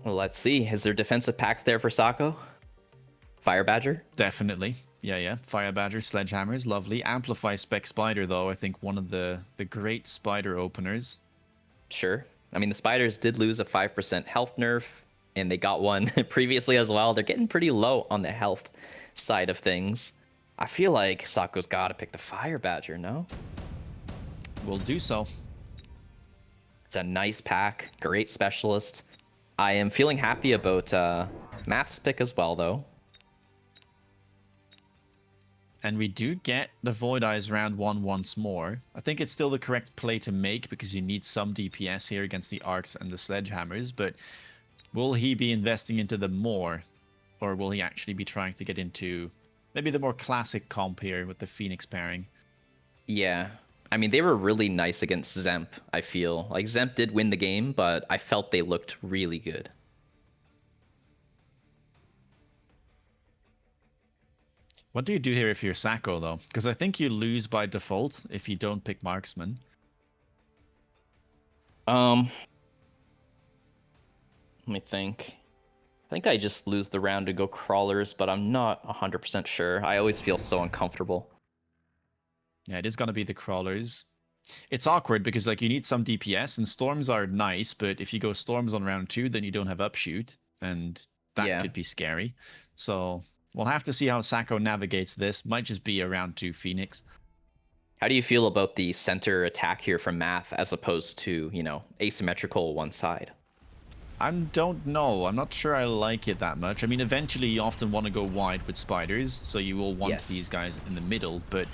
Well, let's see. Is there defensive packs there for Sako? Fire Badger? Definitely. Yeah. Fire Badger, Sledgehammers, lovely. Amplify Spec Spider, though, I think one of the great spider openers. Sure. I mean, the Spiders did lose a 5% health nerf, and they got one previously as well. They're getting pretty low on the health side of things. I feel like Sako's got to pick the Fire Badger, no? We'll do so. It's a nice pack, great specialist. I am feeling happy about Math's pick as well, though. And we do get the Void Eyes round 1 once more. I think it's still the correct play to make because you need some DPS here against the Arcs and the Sledgehammers, but will he be investing into them more? Or will he actually be trying to get into maybe the more classic comp here with the Phoenix pairing? Yeah. I mean, they were really nice against Zemp, I feel. Like, Zemp did win the game, but I felt they looked really good. What do you do here if you're Sako, though? Because I think you lose by default if you don't pick Marksman. Let me think. I think I just lose the round to go Crawlers, but I'm not 100% sure. I always feel so uncomfortable. Yeah, it is going to be the Crawlers. It's awkward because like you need some DPS and Storms are nice, but if you go Storms on round 2, then you don't have Upshoot, and that could be scary. So we'll have to see how Sako navigates this. Might just be a round 2 Phoenix. How do you feel about the center attack here from Math as opposed to, you know, asymmetrical one side? I don't know. I'm not sure I like it that much. I mean, eventually you often want to go wide with spiders, so you will want these guys in the middle, but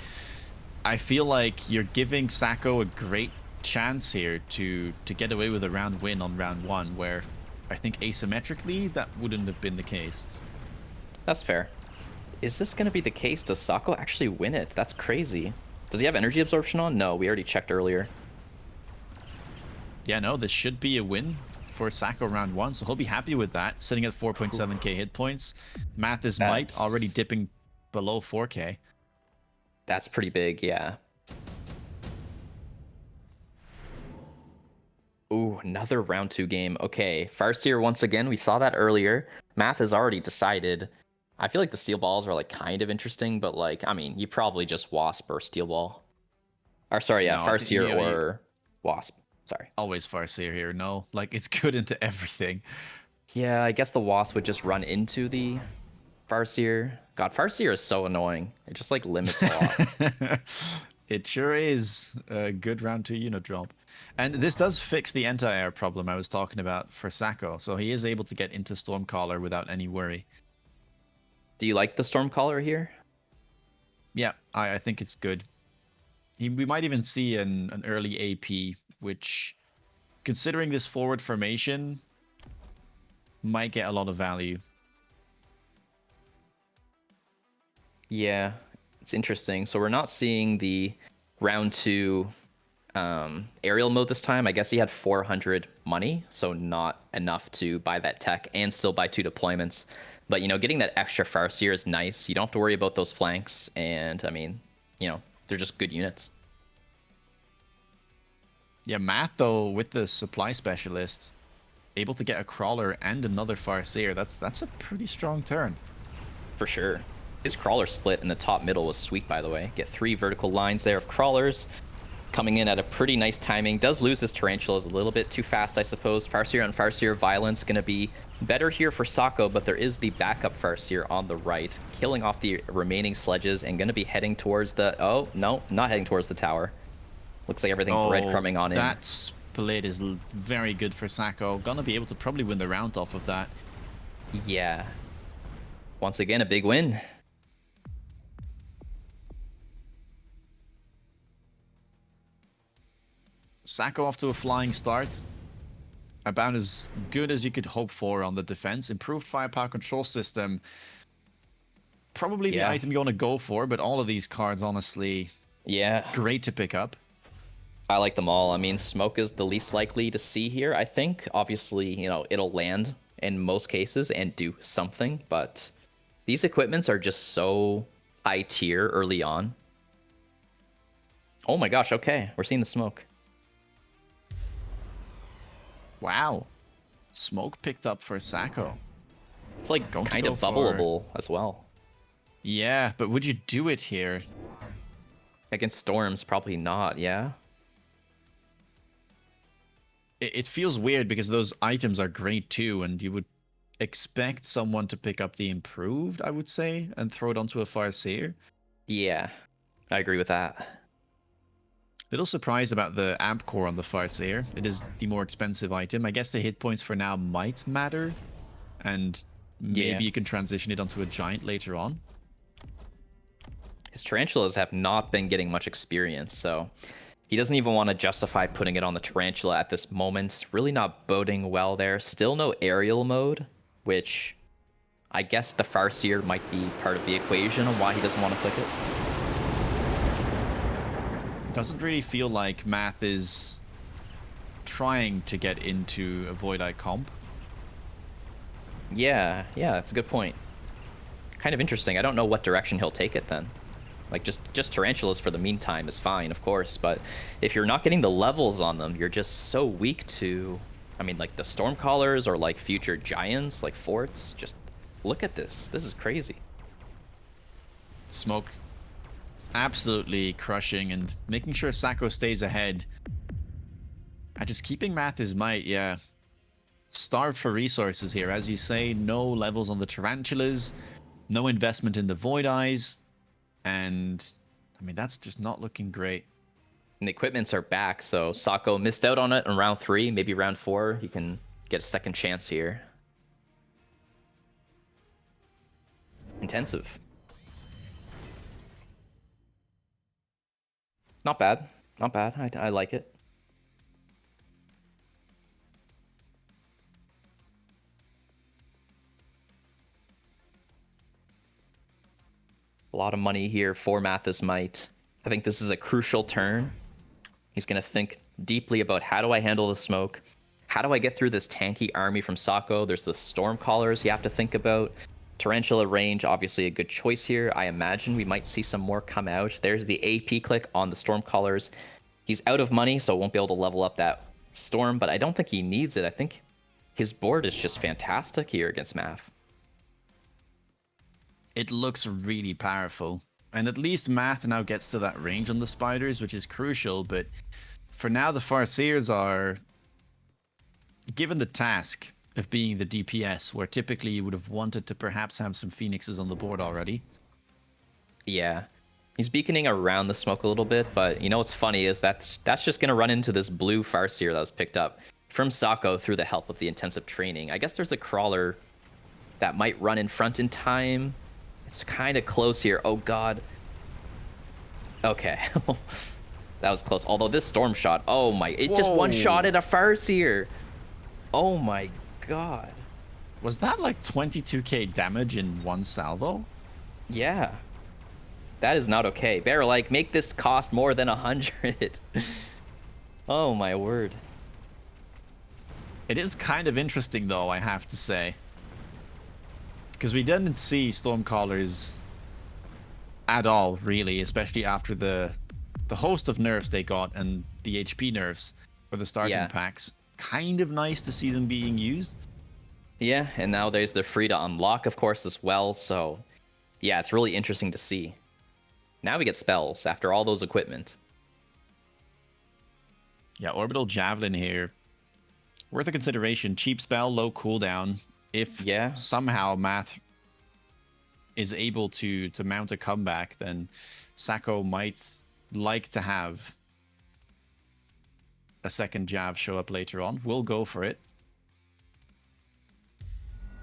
I feel like you're giving Sako a great chance here to get away with a round win on round 1, where I think asymmetrically that wouldn't have been the case. That's fair. Is this going to be the case? Does Sako actually win it? That's crazy. Does he have energy absorption on? No, we already checked earlier. Yeah, no, this should be a win for Sako round 1, so he'll be happy with that, sitting at 4.7k hit points. Math is might, already dipping below 4k. That's pretty big, yeah. Ooh, another round 2 game. Okay, Farseer once again. We saw that earlier. Math has already decided. I feel like the steel balls are like kind of interesting, but like, I mean, you probably just Wasp or steel ball. Or sorry, yeah, no, Farseer or Wasp. Sorry. Always Farseer here. No, like it's good into everything. Yeah, I guess the Wasp would just run into the Farseer. God, Farseer is so annoying. It just like limits a lot. It sure is a good round 2 unit drop. And this does fix the anti-air problem I was talking about for Sako, so he is able to get into Stormcaller without any worry. Do you like the Stormcaller here? Yeah, I think it's good. We might even see an early AP, which, considering this forward formation, might get a lot of value. Yeah, it's interesting. So we're not seeing the round 2 aerial mode this time. I guess he had 400 money, so not enough to buy that tech and still buy 2 deployments. But, you know, getting that extra Farseer is nice. You don't have to worry about those flanks, and, I mean, you know, they're just good units. Yeah, Math, though, with the supply specialist, able to get a Crawler and another Farseer, that's a pretty strong turn. For sure. His Crawler split in the top middle was sweet, by the way. Get 3 vertical lines there of Crawlers. Coming in at a pretty nice timing. Does lose his Tarantulas a little bit too fast, I suppose. Farseer on Farseer Violence going to be better here for Sako, but there is the backup Farseer on the right, killing off the remaining sledges and going to be heading towards the... Oh, no, not heading towards the tower. Looks like everything breadcrumbing on in. That split is very good for Sako. Gonna be able to probably win the round off of that. Yeah. Once again, a big win. Sako off to a flying start. About as good as you could hope for on the defense. Improved firepower control system. Probably the item you want to go for, but all of these cards, honestly, great to pick up. I like them all. I mean, smoke is the least likely to see here, I think. Obviously, you know, it'll land in most cases and do something, but these equipments are just so high tier early on. Oh my gosh, okay. We're seeing the smoke. Wow. Smoke picked up for Sacco. It's like kind of bubbleable as well. Yeah, but would you do it here? Against Storms, probably not, yeah? It feels weird because those items are great too, and you would expect someone to pick up the improved, I would say, and throw it onto a Farseer. Yeah, I agree with that. Little surprised about the amp core on the Farseer. It is the more expensive item. I guess the hit points for now might matter, and maybe you can transition it onto a giant later on. His tarantulas have not been getting much experience, so he doesn't even want to justify putting it on the tarantula at this moment. Really not boding well there. Still no aerial mode, which I guess the Farseer might be part of the equation on why he doesn't want to click it. Doesn't really feel like Math is trying to get into a Void Eye comp. Yeah, that's a good point. Kind of interesting. I don't know what direction he'll take it then. Like, just tarantulas for the meantime is fine, of course, but if you're not getting the levels on them, you're just so weak to, I mean, like the Stormcallers or like future giants, like forts. Just look at this. This is crazy. Smoke absolutely crushing and making sure Sacco stays ahead. And just keeping Math his might, yeah. Starved for resources here. As you say, no levels on the tarantulas, no investment in the Void Eyes. And, I mean, that's just not looking great. And the equipments are back, so Sacco missed out on it in round 3, maybe round 4. He can get a second chance here. Intensive. Not bad. Not bad. I like it. A lot of money here for Mathis Might. I think this is a crucial turn. He's going to think deeply about how do I handle the smoke? How do I get through this tanky army from Sacco? There's the Stormcallers you have to think about. Tarantula range, obviously a good choice here. I imagine we might see some more come out. There's the AP click on the Stormcallers. He's out of money, so won't be able to level up that Storm, but I don't think he needs it. I think his board is just fantastic here against Math. It looks really powerful. And at least Math now gets to that range on the spiders, which is crucial. But for now, the Farseers are given the task of being the DPS, where typically you would have wanted to perhaps have some Phoenixes on the board already. Yeah. He's beaconing around the smoke a little bit, but you know what's funny is that's just going to run into this blue Farseer that was picked up from Sacco through the help of the intensive training. I guess there's a crawler that might run in front in time. It's kind of close here. Oh, God. Okay. That was close. Although this storm shot, oh my, it just one-shotted a Farseer. Oh my God. Was that like 22k damage in one salvo? Yeah. That is not okay. Bear, like, make this cost more than 100. Oh my word. It is kind of interesting, though, I have to say. Because we didn't see Stormcallers at all, really, especially after the host of nerfs they got and the HP nerfs for the starting packs. Kind of nice to see them being used. Yeah, and now there's the free to unlock, of course, as well. So, yeah, it's really interesting to see. Now we get spells after all those equipment. Yeah, Orbital Javelin here. Worth a consideration. Cheap spell, low cooldown. If somehow Math is able to mount a comeback, then Sacco might like to have a second Jav show up later on. We'll go for it.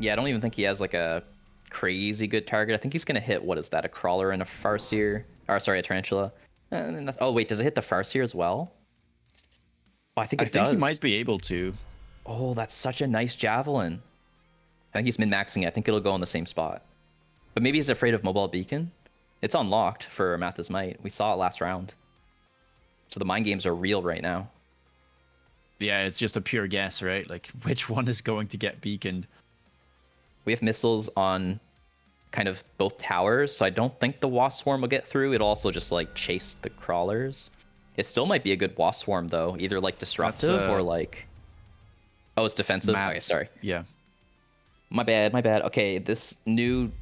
Yeah, I don't even think he has like a crazy good target. I think he's going to hit, what is that, a crawler and a Farseer? Or sorry, a tarantula. Oh, wait, does it hit the Farseer as well? Oh, I think it does. I think he might be able to. Oh, that's such a nice javelin. I think he's min-maxing it. I think it'll go in the same spot. But maybe he's afraid of Mobile Beacon. It's unlocked for Mathis Might. We saw it last round. So the mind games are real right now. Yeah, it's just a pure guess, right? Like, which one is going to get beaconed? We have missiles on kind of both towers, so I don't think the Wasp Swarm will get through. It'll also just, like, chase the crawlers. It still might be a good Wasp Swarm, though. Either, like, disruptive or, like... Oh, it's defensive? Okay, Matt's, sorry. yeah. My bad, my bad. Okay, this new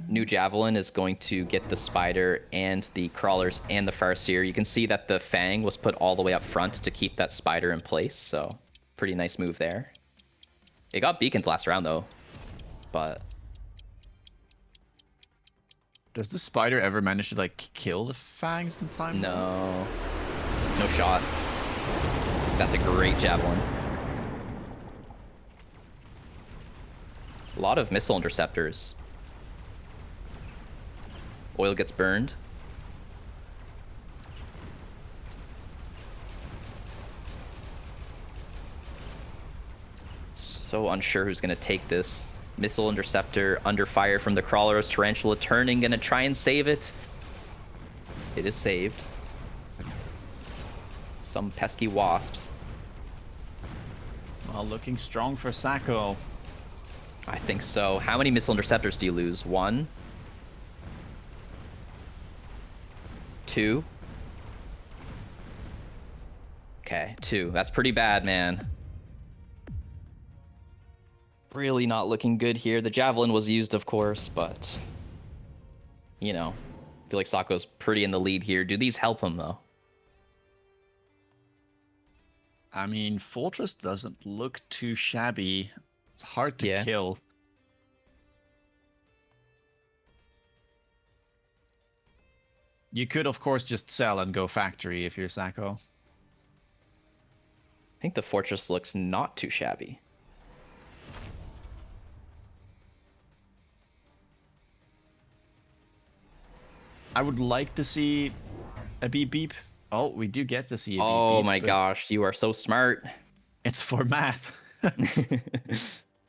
javelin is going to get the spider and the crawlers and the farseer. You can see that the fang was put all the way up front to keep that spider in place, so pretty nice move there. It got beaconed last round though, but Does the spider ever manage to like kill the fangs in time? no shot. That's a great javelin. A lot of missile interceptors. Oil gets burned. So unsure who's going to take this. Missile interceptor under fire from the crawlers. Tarantula turning, going to try and save it. It is saved. Some pesky wasps. Well, looking strong for Sacco. I think so. How many missile interceptors do you lose? 1? 2? Okay, 2. That's pretty bad, man. Really not looking good here. The javelin was used, of course, but you know, I feel like Sacco's pretty in the lead here. Do these help him though? I mean, Fortress doesn't look too shabby. It's hard to kill. You could, of course, just sell and go factory if you're Sacco. I think the Fortress looks not too shabby. I would like to see a beep beep. Oh, we do get to see a beep beep. Oh my gosh, you are so smart. It's for math.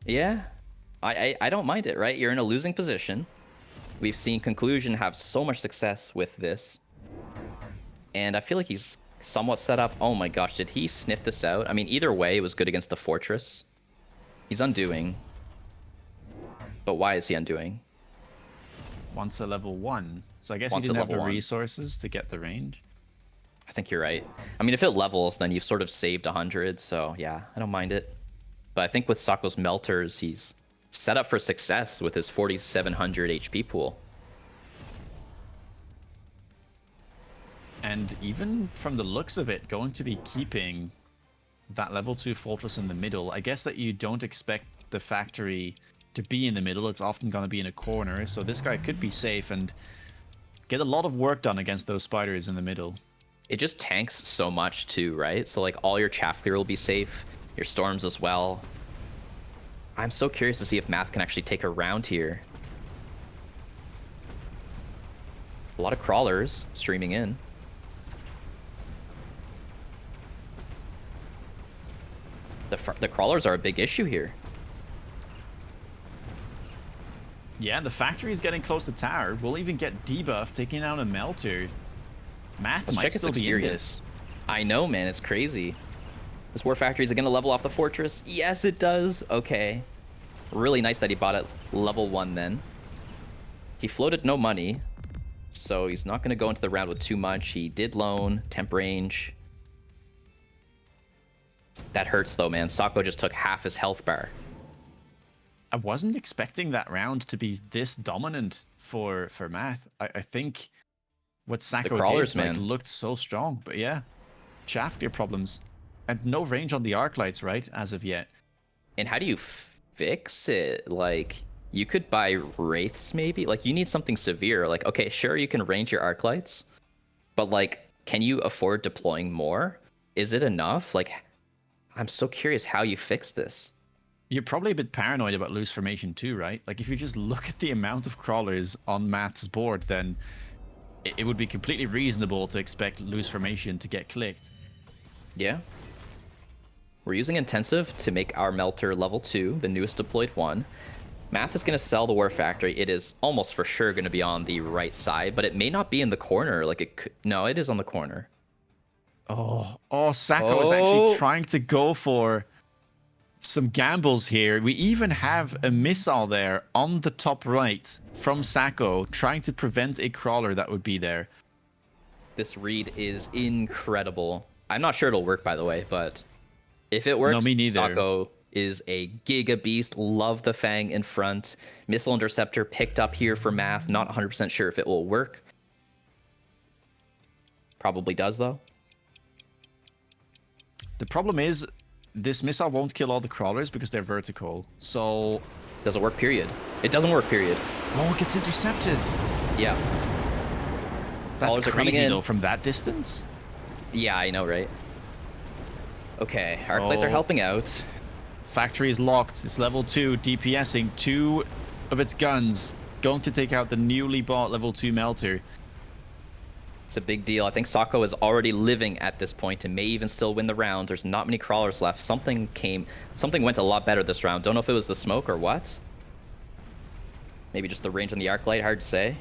Yeah, I don't mind it, right? You're in a losing position. We've seen Conclusion have so much success with this. And I feel like he's somewhat set up. Oh my gosh, did he sniff this out? I mean, either way, it was good against the Fortress. He's undoing. But why is he undoing? Wants a level 1. So I guess he didn't have the resources to get the range. I think you're right. I mean, if it levels, then you've sort of saved 100. So yeah, I don't mind it. But I think with Sacco's melters, he's set up for success with his 4,700 HP pool. And even from the looks of it, going to be keeping that level 2 Fortress in the middle. I guess that you don't expect the factory to be in the middle. It's often going to be in a corner. So this guy could be safe and get a lot of work done against those spiders in the middle. It just tanks so much too, right? So like all your chaff clear will be safe, your storms as well. I'm so curious to see if Math can actually take a round here. A lot of crawlers streaming in. The crawlers are a big issue here. Yeah, the factory is getting close to tower. We'll even get debuff taking out a melter. Math might still be in this. I know, man. It's crazy. This War Factory is going to level off the Fortress. Yes, it does. Okay. Really nice that he bought it level 1 then. He floated no money, so he's not going to go into the round with too much. He did loan, temp range. That hurts though, man. Sacco just took half his health bar. I wasn't expecting that round to be this dominant for Math. I think what Sacco did like, looked so strong, but yeah, chaff gear problems and no range on the arc lights, right, as of yet. And how do you fix it? Like, you could buy wraiths maybe. Like, you need something severe. Like, okay, sure, you can range your arc lights, but like, can you afford deploying more? Is it enough? Like, I'm so curious how you fix this. You're probably a bit paranoid about loose formation too, right? Like, if you just look at the amount of crawlers on Math's board, then it would be completely reasonable to expect loose formation to get clicked. Yeah. We're using Intensive to make our Melter level 2, the newest deployed one. Math is going to sell the War Factory. It is almost for sure going to be on the right side, but it may not be in the corner. Like, it could... No, it is on the corner. Oh, Sacco is actually trying to go for some gambles here. We even have a missile there on the top right from Sacco, trying to prevent a crawler that would be there. This read is incredible. I'm not sure it'll work, by the way, but If it No, works, me neither. Sako is a giga beast. Love the Fang in front. Missile Interceptor picked up here for math. Not 100% sure if it will work. Probably does, though. The problem is, this missile won't kill all the crawlers because they're vertical. So... Doesn't work, period. It doesn't work, period. Oh, it gets intercepted. Yeah. That's Crawlers are coming crazy, in. though, from that distance. Yeah, I know, right? Okay, arc plates are helping out. Factory is locked. It's level 2, DPSing 2 of its guns. Going to take out the newly bought level 2 melter. It's a big deal. I think Sako is already living at this point and may even still win the round. There's not many crawlers left. Something went a lot better this round. Don't know if it was the smoke or what. Maybe just the range on the arc light, hard to say.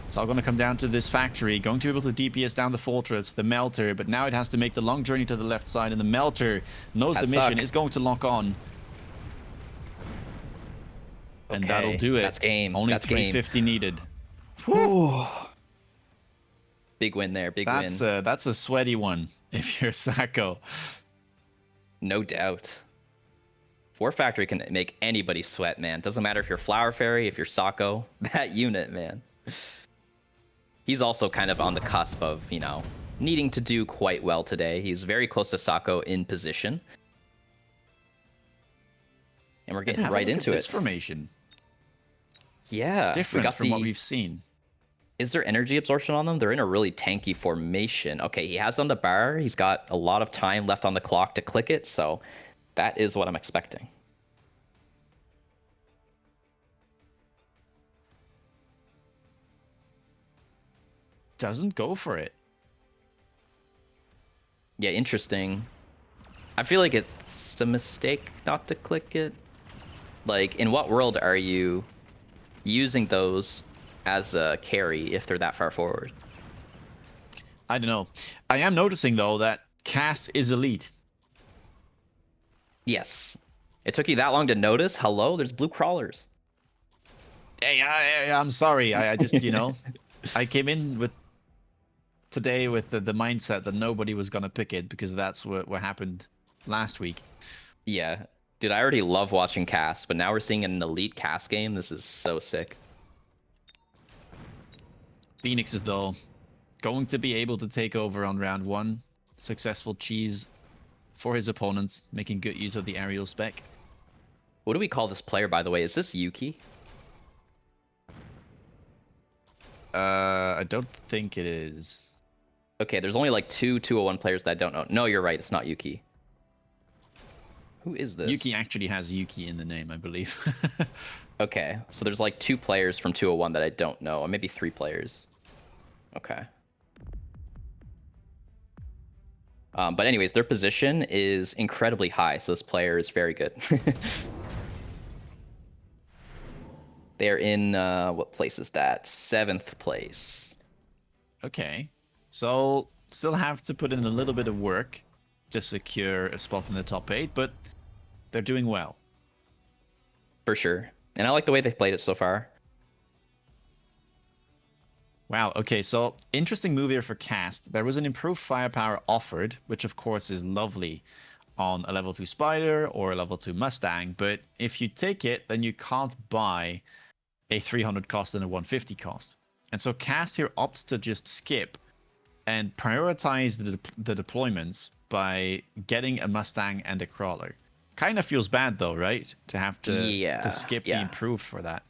It's all going to come down to this factory. Going to be able to DPS down the fortress, the melter, but now it has to make the long journey to the left side, and the melter knows the mission is going to lock on. And that'll do it. That's game. Only that's 350 game. needed. Whew. Big win there. Big win. That's a sweaty one if you're Sako. No doubt. Four Factory can make anybody sweat, man. Doesn't matter if you're Flower Fairy, if you're Sako. That unit, man. He's also kind of on the cusp of, you know, needing to do quite well today. He's very close to Sako in position. And we're getting right into this it. Formation. Yeah. Different from what we've seen. Is there energy absorption on them? They're in a really tanky formation. Okay, he has on the bar. He's got a lot of time left on the clock to click it, so that is what I'm expecting. Doesn't go for it. Yeah, interesting. I feel like it's a mistake not to click it. Like, in what world are you using those as a carry if they're that far forward? I don't know. I am noticing, though, that Cass is elite. Yes. It took you that long to notice? Hello? There's blue crawlers. Hey, I'm sorry. I just, you know, I came in with today with the mindset that nobody was going to pick it because that's what happened last week. Yeah. Dude, I already love watching Cass, but now we're seeing an elite Cass game. This is so sick. Phoenix is, though, going to be able to take over on round 1. Successful cheese for his opponents, making good use of the aerial spec. What do we call this player, by the way? Is this Yuki? I don't think it is. Okay, there's only like 201 players that I don't know. No, you're right. It's not Yuki. Who is this? Yuki actually has Yuki in the name, I believe. Okay, so there's like 2 players from 201 that I don't know, or maybe 3 players. Okay. But anyways, their position is incredibly high, so this player is very good. They're in, what place is that? 7th place. Okay. So, still have to put in a little bit of work to secure a spot in the top 8, but they're doing well. For sure. And I like the way they've played it so far. Wow, okay, so interesting move here for Cast. There was an improved firepower offered, which of course is lovely on a level 2 Spider or a level 2 Mustang, but if you take it, then you can't buy a 300 cost and a 150 cost. And so Cast here opts to just skip and prioritize the deployments by getting a Mustang and a Crawler. Kind of feels bad though, right? To have to skip the improved for that.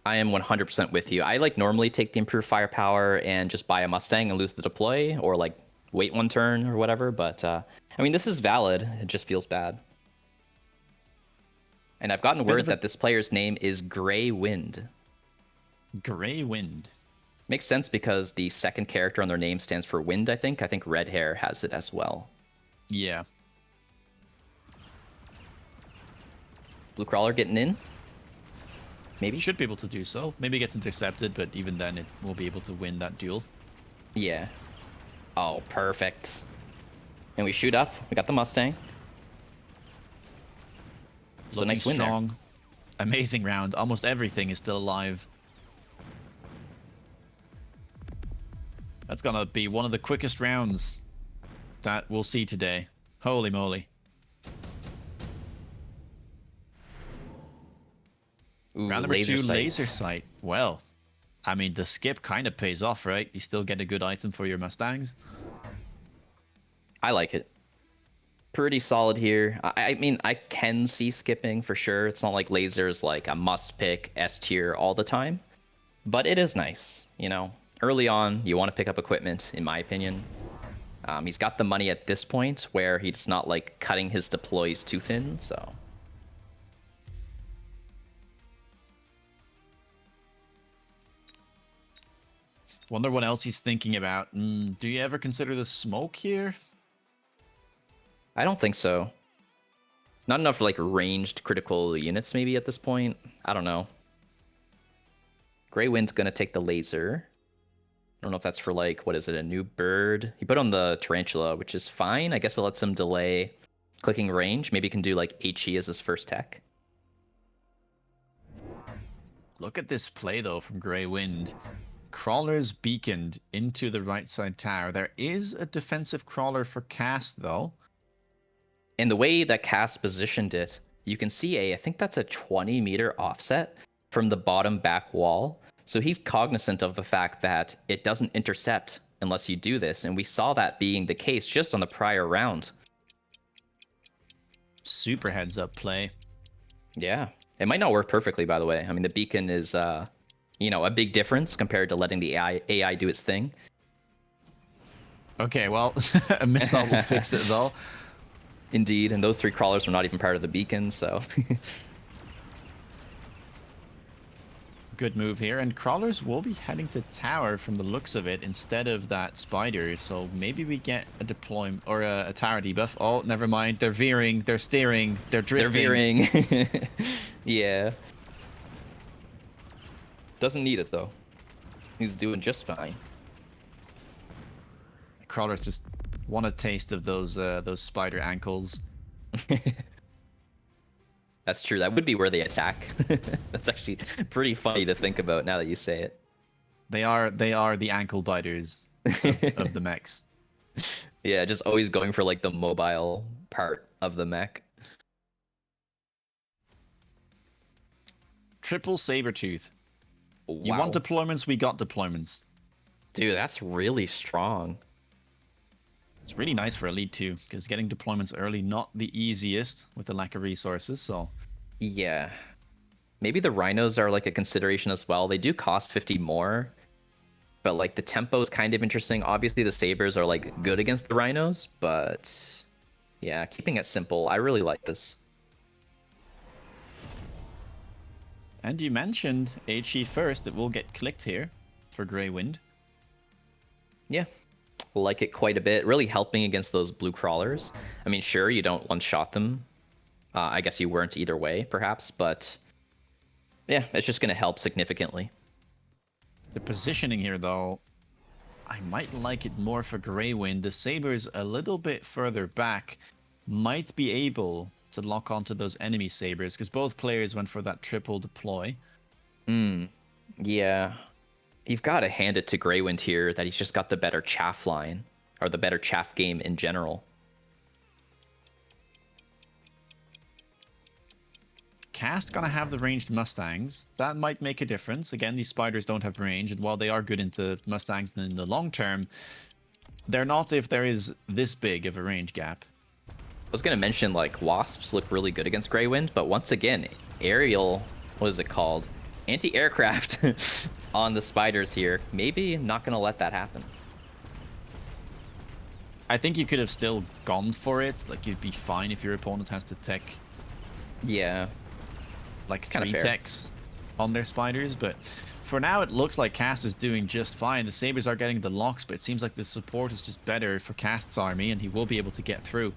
I am 100% with you. I like normally take the improved firepower and just buy a Mustang and lose the deploy, or like wait 1 turn or whatever. But I mean, this is valid. It just feels bad. And I've gotten word that this player's name is Grey Wind. Grey Wind. Makes sense because the second character on their name stands for wind, I think. I think Red Hair has it as well. Yeah. Blue Crawler getting in? Maybe? Should be able to do so. Maybe it gets intercepted, but even then it will be able to win that duel. Yeah. Oh, perfect. And we shoot up. We got the Mustang. So nice win strong. There. Amazing round. Almost everything is still alive. That's gonna be one of the quickest rounds that we'll see today. Holy moly. Caliber 2 Laser laser sights. sight. Well, I mean, the skip kind of pays off, right? You still get a good item for your Mustangs. I like it. Pretty solid here. I mean, I can see skipping for sure. It's not like laser is like a must pick S tier all the time, but it is nice. You know, early on, you want to pick up equipment, in my opinion. He's got the money at this point where he's not like cutting his deploys too thin, so. Wonder what else he's thinking about. Do you ever consider the smoke here? I don't think so. Not enough for like ranged critical units maybe at this point. I don't know. Grey Wind's gonna take the laser. I don't know if that's for like, what is it, a new bird? He put on the tarantula, which is fine. I guess it lets him delay clicking range. Maybe he can do like HE as his first tech. Look at this play though from Grey Wind. Crawlers beaconed into the right side tower. There is a defensive crawler for cast though. And the way that Cast positioned it, you can see I think that's a 20-meter offset from the bottom back wall. So he's cognizant of the fact that it doesn't intercept unless you do this. And we saw that being the case just on the prior round. Super heads up play. Yeah. It might not work perfectly, by the way. I mean, the beacon is, you know, a big difference compared to letting the AI do its thing. Okay, well, a missile will fix it though. Indeed, and those 3 crawlers were not even part of the beacon, so. Good move here, and crawlers will be heading to tower from the looks of it instead of that spider, so maybe we get a deployment or a tower debuff. Oh, never mind, they're veering, they're steering, they're drifting. They're veering. Yeah. Doesn't need it, though. He's doing just fine. Crawlers just want a taste of those spider ankles. That's true. That would be where they attack. That's actually pretty funny to think about now that you say it. They are the ankle biters of the mechs. Yeah, just always going for like the mobile part of the mech. Triple Sabertooth. Wow. You want deployments? We got deployments. Dude, that's really strong. It's really nice for Elite 2, because getting deployments early, not the easiest with the lack of resources, so... Yeah. Maybe the rhinos are like a consideration as well. They do cost 50 more, but like the tempo is kind of interesting. Obviously the sabers are like good against the rhinos, but yeah, keeping it simple. I really like this. And you mentioned HE first. It will get clicked here for Grey Wind. Yeah. Like it quite a bit, really helping against those blue crawlers. I mean, sure, you don't one-shot them. I guess you weren't either way, perhaps, but yeah, it's just going to help significantly. The positioning here, though, I might like it more for Grey Wind. The sabers a little bit further back might be able to lock onto those enemy sabers, because both players went for that triple deploy. Yeah. You've got to hand it to Grey Wind here that he's just got the better chaff line, or the better chaff game in general. Cast gonna have the ranged Mustangs. That might make a difference. Again, these spiders don't have range, and while they are good into Mustangs in the long term, they're not if there is this big of a range gap. I was going to mention, like, wasps look really good against Grey Wind, but once again, aerial, what is it called? Anti-aircraft on the spiders here. Maybe not going to let that happen. I think you could have still gone for it. Like, you'd be fine if your opponent has to tech. Yeah. Like, Kinda 3 fair. techs on their spiders, but for now it looks like Cast is doing just fine. The sabers are getting the locks, but it seems like the support is just better for Cast's army, and he will be able to get through.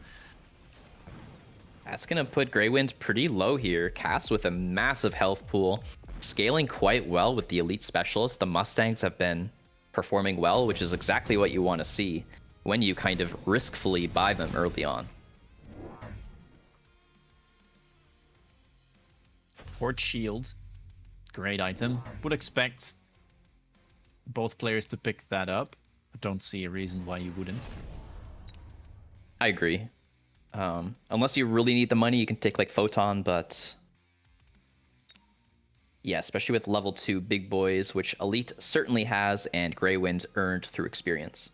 That's going to put Grey Wind pretty low here. Cast with a massive health pool, scaling quite well with the elite specialists. The Mustangs have been performing well, which is exactly what you want to see when you kind of riskfully buy them early on. Port Shield, great item. Would expect both players to pick that up. I don't see a reason why you wouldn't. I agree. Unless you really need the money, you can take like Photon, but Yeah, especially with level 2 big boys, which Elite certainly has, and Grey Wind earned through experience.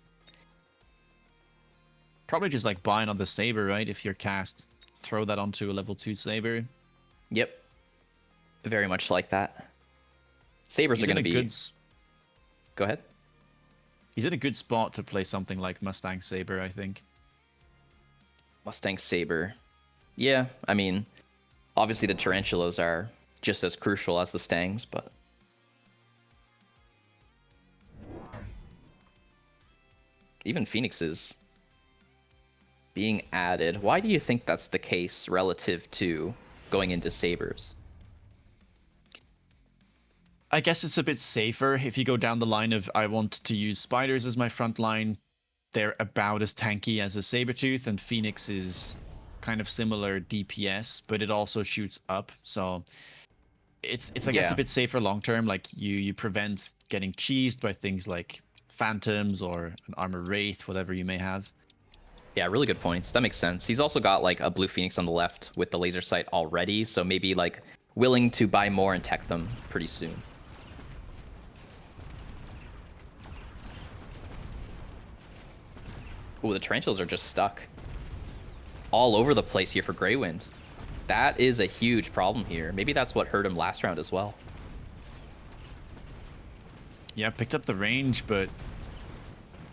Probably just like buying on the Saber, right? If you're cast, throw that onto a level 2 Saber. Yep. Very much like that. Sabers are going to be... Go ahead. He's in a good spot to play something like Mustang Saber, I think. Mustang Saber. Yeah, I mean, obviously the Tarantulas are just as crucial as the Stangs, but... Even Phoenixes being added. Why do you think that's the case relative to going into Sabers? I guess it's a bit safer if you go down the line of I want to use Spiders as my front line. They're about as tanky as a Sabertooth, and Phoenix is kind of similar DPS, but it also shoots up. So it's I guess a bit safer long term. Like you prevent getting cheesed by things like Phantoms or an Armor Wraith, whatever you may have. Yeah, really good points. That makes sense. He's also got like a blue Phoenix on the left with the laser sight already, so maybe like willing to buy more and tech them pretty soon. Ooh, the Tarantulas are just stuck all over the place here for Grey Wind. That is a huge problem here. Maybe that's what hurt him last round as well. Yeah, picked up the range, but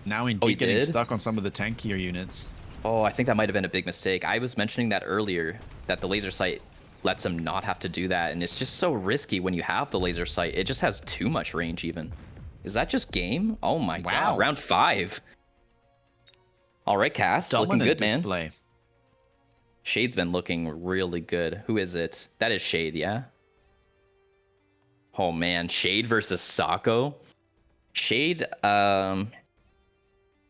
now indeed getting stuck on some of the tankier units. Oh, I think that might have been a big mistake. I was mentioning that earlier, that the laser sight lets him not have to do that, and it's just so risky when you have the laser sight. It just has too much range even. Is that just game? Oh my god, round 5. All right, Cass, looking good, man. Display. Shade's been looking really good. Who is it? That is Shade, yeah? Oh man, Shade versus Sako. Shade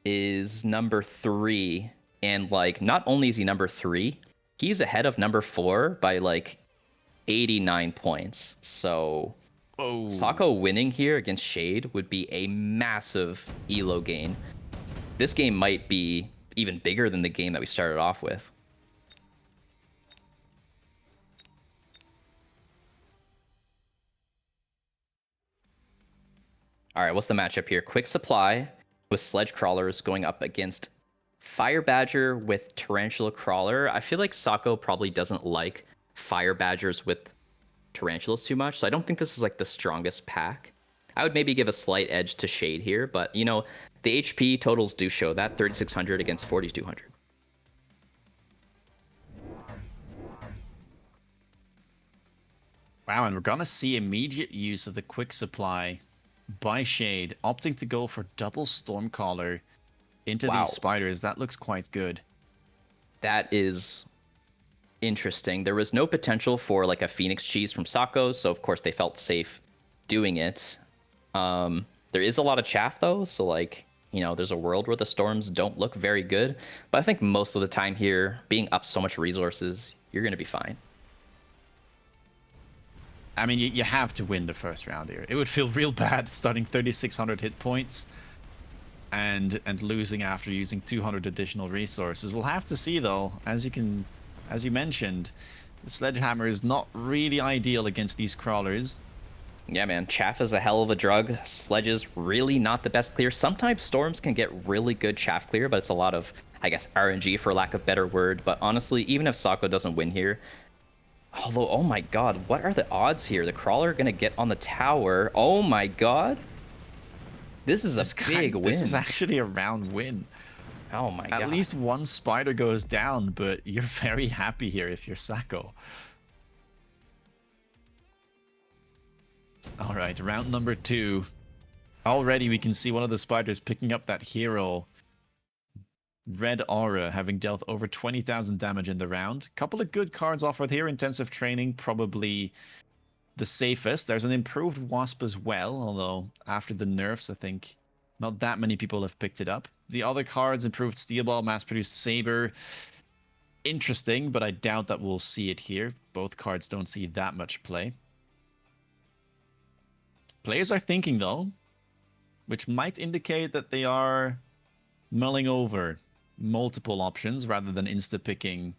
is number 3, and like not only is he number 3, he's ahead of number 4 by like 89 points. So Sako winning here against Shade would be a massive elo gain. This game might be even bigger than the game that we started off with. All right, what's the matchup here? Quick Supply with Sledge Crawlers going up against Fire Badger with Tarantula Crawler. I feel like Sako probably doesn't like Fire Badgers with Tarantulas too much, so I don't think this is like the strongest pack. I would maybe give a slight edge to Shade here, but you know, the HP totals do show that 3,600 against 4,200. Wow, and we're gonna see immediate use of the Quick Supply by Shade, opting to go for double Stormcaller into these Spiders. That looks quite good. That is interesting. There was no potential for like a Phoenix cheese from Sako, so of course they felt safe doing it. There is a lot of chaff though, so like, you know, there's a world where the storms don't look very good, but I think most of the time here, being up so much resources, you're going to be fine. I mean, you have to win the first round here. It would feel real bad starting 3,600 hit points and losing after using 200 additional resources. We'll have to see though. As you mentioned, the Sledgehammer is not really ideal against these crawlers. Yeah, man, chaff is a hell of a drug. Sledge is really not the best clear. Sometimes storms can get really good chaff clear, but it's a lot of, I guess, RNG for lack of better word. But honestly, even if Sako doesn't win here, although, oh my god, what are the odds here? The crawler gonna get on the tower. Oh my god. This is a big win. This is actually a round win. Oh my god. At least one spider goes down, but you're very happy here if you're Sako. All right, round number 2. Already we can see one of the spiders picking up that hero. Red Aura, having dealt over 20,000 damage in the round. Couple of good cards offered here. Intensive Training, probably the safest. There's an improved Wasp as well, although after the nerfs, I think not that many people have picked it up. The other cards, improved Steel Ball, Mass-Produced Saber. Interesting, but I doubt that we'll see it here. Both cards don't see that much play. Players are thinking, though, which might indicate that they are mulling over multiple options rather than insta-picking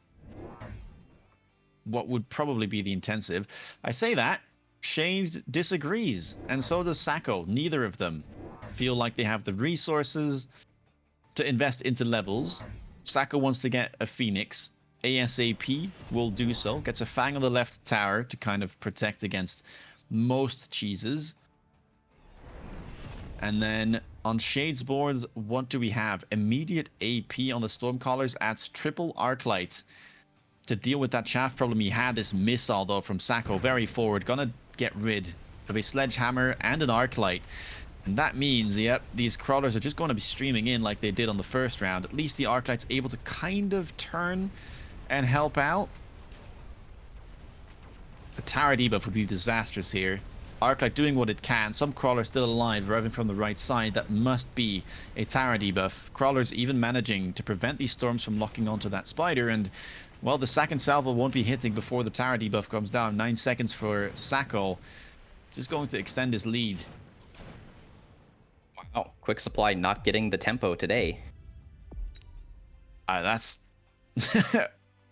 what would probably be the intensive. I say that, Shade disagrees, and so does Sacco. Neither of them feel like they have the resources to invest into levels. Sacco wants to get a Phoenix. ASAP will do so. Gets a Fang on the left tower to kind of protect against most cheeses. And then on Shade's boards, what do we have? Immediate AP on the Stormcallers adds triple Arclight to deal with that chaff problem he had. This missile, though, from Sacco, very forward. Gonna get rid of a Sledgehammer and an Arclight. And that means, yep, these crawlers are just going to be streaming in like they did on the first round. At least the Arclight's able to kind of turn and help out. The tower debuff would be disastrous here. Arclight doing what it can. Some crawlers still alive, arriving from the right side. That must be a tower debuff. Crawlers even managing to prevent these storms from locking onto that spider. And, well, the second salvo won't be hitting before the tower debuff comes down. 9 seconds for Sacco. Just going to extend his lead. Wow, Quick Supply not getting the tempo today. That's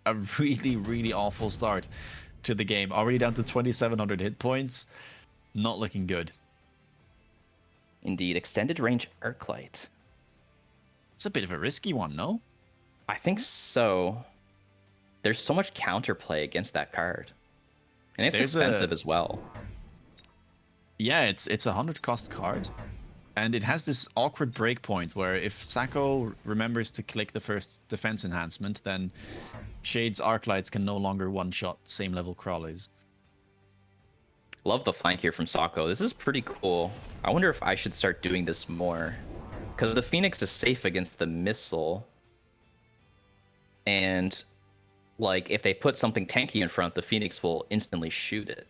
a really, really awful start to the game. Already down to 2,700 hit points. Not looking good. Indeed, extended range Arclight. It's a bit of a risky one, no? I think so. There's so much counterplay against that card. And it's expensive as well. Yeah, it's a 100 cost card. And it has this awkward breakpoint where if Sacco remembers to click the first defense enhancement, then Shade's Arclights can no longer one-shot same level crawlers. Love the flank here from Sacco. This is pretty cool. I wonder if I should start doing this more. Because the Phoenix is safe against the missile. And, like, if they put something tanky in front, the Phoenix will instantly shoot it.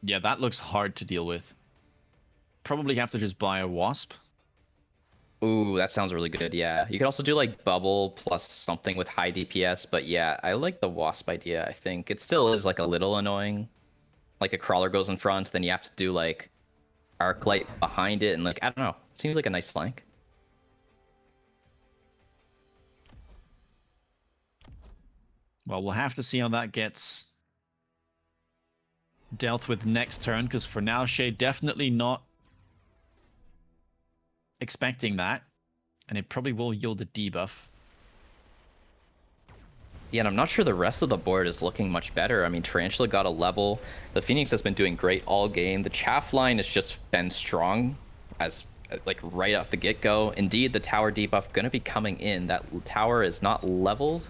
Yeah, that looks hard to deal with. Probably have to just buy a Wasp. Ooh, that sounds really good, yeah. You could also do, like, Bubble plus something with high DPS, but yeah, I like the Wasp idea, I think. It still is, like, a little annoying. Like, a Crawler goes in front, then you have to do, like, Arclight behind it, and, like, I don't know. Seems like a nice flank. Well, we'll have to see how that gets dealt with next turn, because for now, Shade definitely not expecting that, and it probably will yield a debuff. Yeah, and I'm not sure the rest of the board is looking much better. I mean, Tarantula got a level. The Phoenix has been doing great all game. The Chaff line has just been strong as, like, right off the get-go. Indeed, the tower debuff going to be coming in. That tower is not leveled.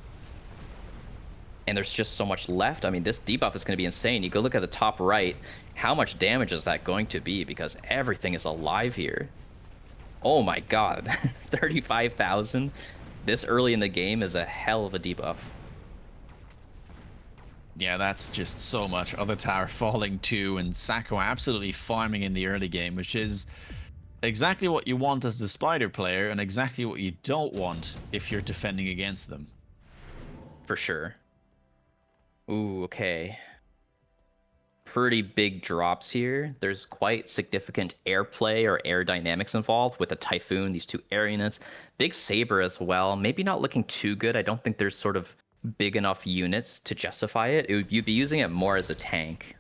And there's just so much left. I mean, this debuff is going to be insane. You go look at the top right. How much damage is that going to be? Because everything is alive here. Oh my god. 35,000 this early in the game is a hell of a debuff. Yeah, that's just so much. Other tower falling too, and Sacco absolutely farming in the early game, which is exactly what you want as the Spider player, and exactly what you don't want if you're defending against them. For sure. Ooh, okay. Pretty big drops here. There's quite significant airplay or air dynamics involved with the Typhoon, these two air units. Big Saber as well. Maybe not looking too good. I don't think there's sort of big enough units to justify it. You'd be using it more as a tank.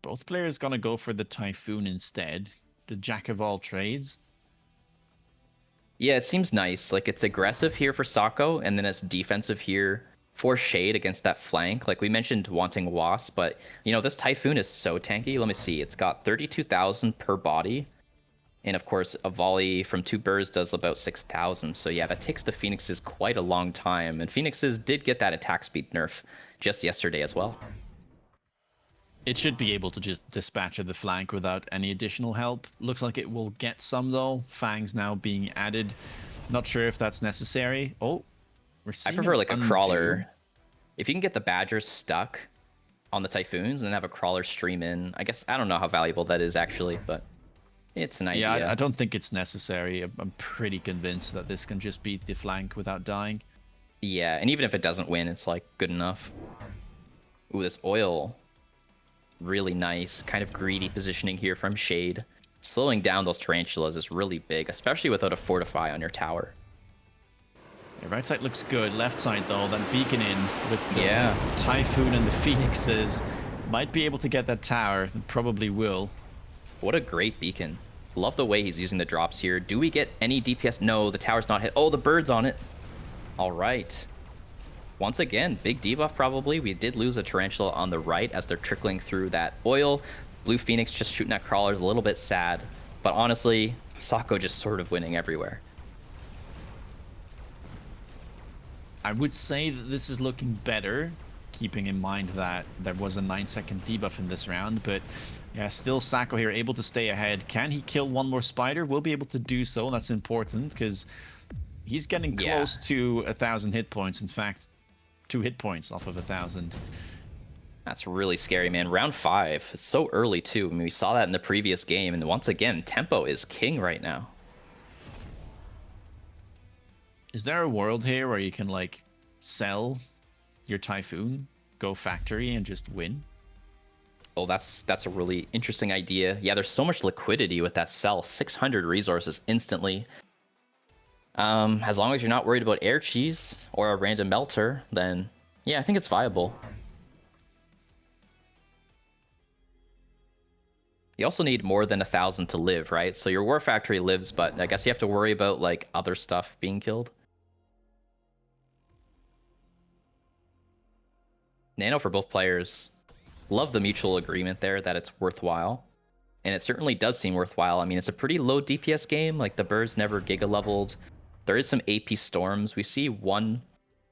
Both players gonna go for the Typhoon instead. The jack of all trades. Yeah, it seems nice. Like, it's aggressive here for Sacco, and then it's defensive here for Shade against that flank. Like, we mentioned wanting Wasp, but, you know, this Typhoon is so tanky. Let me see. It's got 32,000 per body. And, of course, a volley from 2 birds does about 6,000. So, yeah, that takes the Phoenixes quite a long time. And Phoenixes did get that attack speed nerf just yesterday as well. It should be able to just dispatch at the flank without any additional help. Looks like it will get some, though. Fangs now being added. Not sure if that's necessary. Oh, we're seeing I prefer, like, a crawler. If you can get the Badgers stuck on the Typhoons and then have a crawler stream in, I guess, I don't know how valuable that is, actually, but it's an idea. Yeah, I don't think it's necessary. I'm pretty convinced that this can just beat the flank without dying. Yeah, and even if it doesn't win, it's, like, good enough. Ooh, this oil. Really nice, kind of greedy positioning here from Shade. Slowing down those tarantulas is really big, especially without a fortify on your tower. Yeah, right side looks good. Left side, though, that beacon in with the Yeah. Typhoon and the Phoenixes. Might be able to get that tower. Probably will. What a great beacon. Love the way he's using the drops here. Do we get any DPS? No, the tower's not hit. Oh, the bird's on it. All right. Once again, big debuff probably. We did lose a Tarantula on the right as they're trickling through that oil. Blue Phoenix just shooting at crawlers, a little bit sad. But honestly, Sako just sort of winning everywhere. I would say that this is looking better, keeping in mind that there was a 9-second debuff in this round. But yeah, still Sako here able to stay ahead. Can he kill one more spider? We'll be able to do so. That's important because he's getting close to 1,000 hit points. In fact, 2 hit points off of 1,000. That's really scary, man. Round 5. It's so early, too. I mean, we saw that in the previous game. And once again, tempo is king right now. Is there a world here where you can, like, sell your Typhoon, go factory, and just win? Oh, that's a really interesting idea. Yeah, there's so much liquidity with that sell. 600 resources instantly. As long as you're not worried about air cheese or a random melter, then yeah, I think it's viable. You also need more than 1,000 to live, right? So your War Factory lives, but I guess you have to worry about like other stuff being killed. Nano for both players. Love the mutual agreement there that it's worthwhile. And it certainly does seem worthwhile. I mean, it's a pretty low DPS game. Like the birds never giga leveled. There is some AP storms. We see one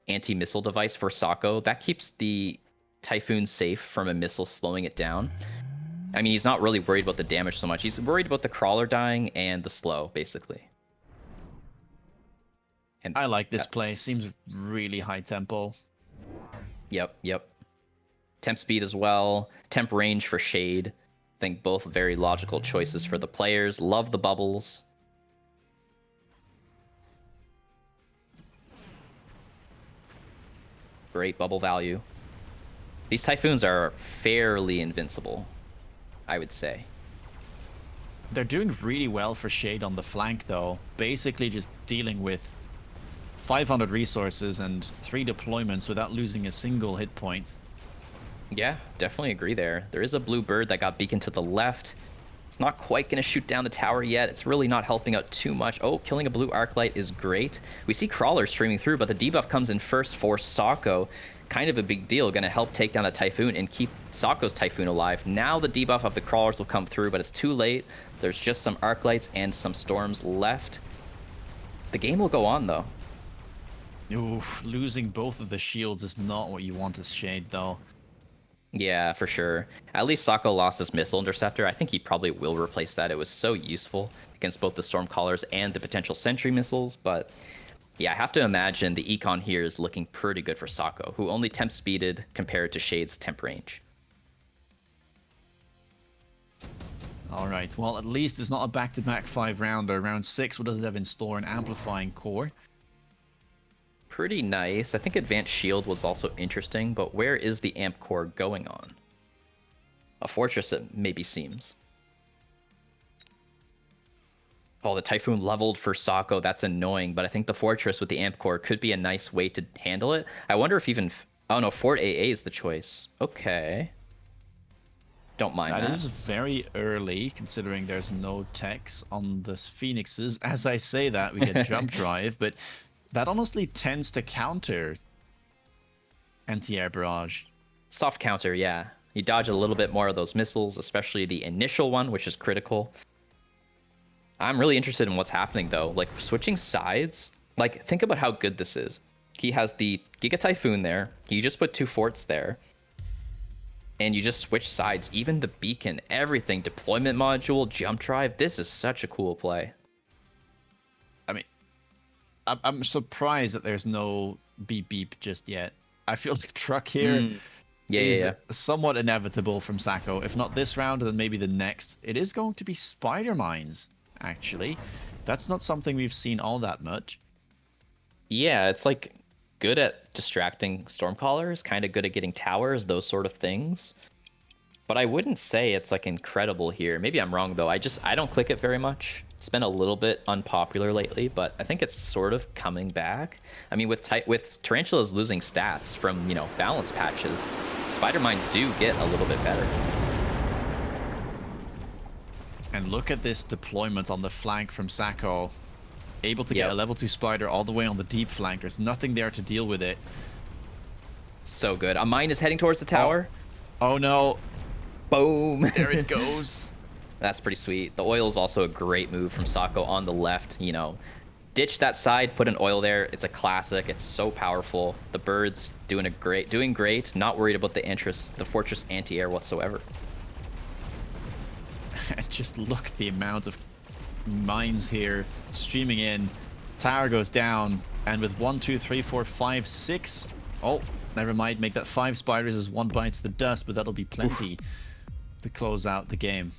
anti-missile device for Sako. That keeps the Typhoon safe from a missile slowing it down. I mean, he's not really worried about the damage so much. He's worried about the crawler dying and the slow, basically. And I like this play. Seems really high tempo. Yep. Temp speed as well. Temp range for Shade. I think both very logical choices for the players. Love the bubbles. Great bubble value. These Typhoons are fairly invincible, I would say. They're doing really well for Shade on the flank, though. Basically just dealing with 500 resources and 3 deployments without losing a single hit point. Yeah, definitely agree there. There is a blue bird that got beaconed to the left. It's not quite going to shoot down the tower yet. It's really not helping out too much. Oh, killing a blue arc light is great. We see crawlers streaming through, but the debuff comes in first for Sako. Kind of a big deal. Going to help take down the Typhoon and keep Sako's Typhoon alive. Now the debuff of the crawlers will come through, but it's too late. There's just some arc lights and some storms left. The game will go on, though. Oof, losing both of the shields is not what you want as Shade, though. Yeah, for sure. At least Sako lost his missile interceptor. I think he probably will replace that. It was so useful against both the Stormcallers and the potential sentry missiles. But yeah, I have to imagine the econ here is looking pretty good for Sako, who only temp speeded compared to Shade's temp range. All right, well, at least it's not a back-to-back 5-rounder. Round 6, what does it have in store? An amplifying core. Pretty nice. I think Advanced Shield was also interesting, but where is the amp core going on? A fortress, it maybe seems. Oh, the Typhoon leveled for Sako. That's annoying, but I think the fortress with the amp core could be a nice way to handle it. I wonder if even... Oh, no, Fort AA is the choice. Okay. Don't mind that. That is very early, considering there's no techs on the Phoenixes. As I say that, we get Jump Drive, but... That honestly tends to counter anti-air barrage. Soft counter, yeah. You dodge a little bit more of those missiles, especially the initial one, which is critical. I'm really interested in what's happening, though. Like, switching sides. Like, think about how good this is. He has the Giga Typhoon there. You just put 2 forts there. And you just switch sides. Even the beacon, everything. Deployment module, jump drive. This is such a cool play. I mean... I'm surprised that there's no beep beep just yet. I feel like truck here is somewhat inevitable from Sako. If not this round, then maybe the next. It is going to be spider mines, actually. That's not something we've seen all that much. Yeah, it's like good at distracting Stormcallers, kind of good at getting towers, those sort of things. But I wouldn't say it's like incredible here. Maybe I'm wrong though. I don't click it very much. It's been a little bit unpopular lately, but I think it's sort of coming back. I mean, with tarantulas losing stats from, you know, balance patches, spider mines do get a little bit better. And look at this deployment on the flank from Sacco. Able to get a level 2 spider all the way on the deep flank. There's nothing there to deal with it. So good. A mine is heading towards the tower. Oh no. Boom. There it goes. That's pretty sweet. The oil is also a great move from Sacco on the left. You know, ditch that side, put an oil there. It's a classic. It's so powerful. The birds doing great. Not worried about the fortress anti-air whatsoever. And just look at the amount of mines here streaming in. Tower goes down, and with 1, 2, 3, 4, 5, 6. Oh, never mind. Make that 5 spiders as 1 bite to the dust, but that'll be plenty to close out the game.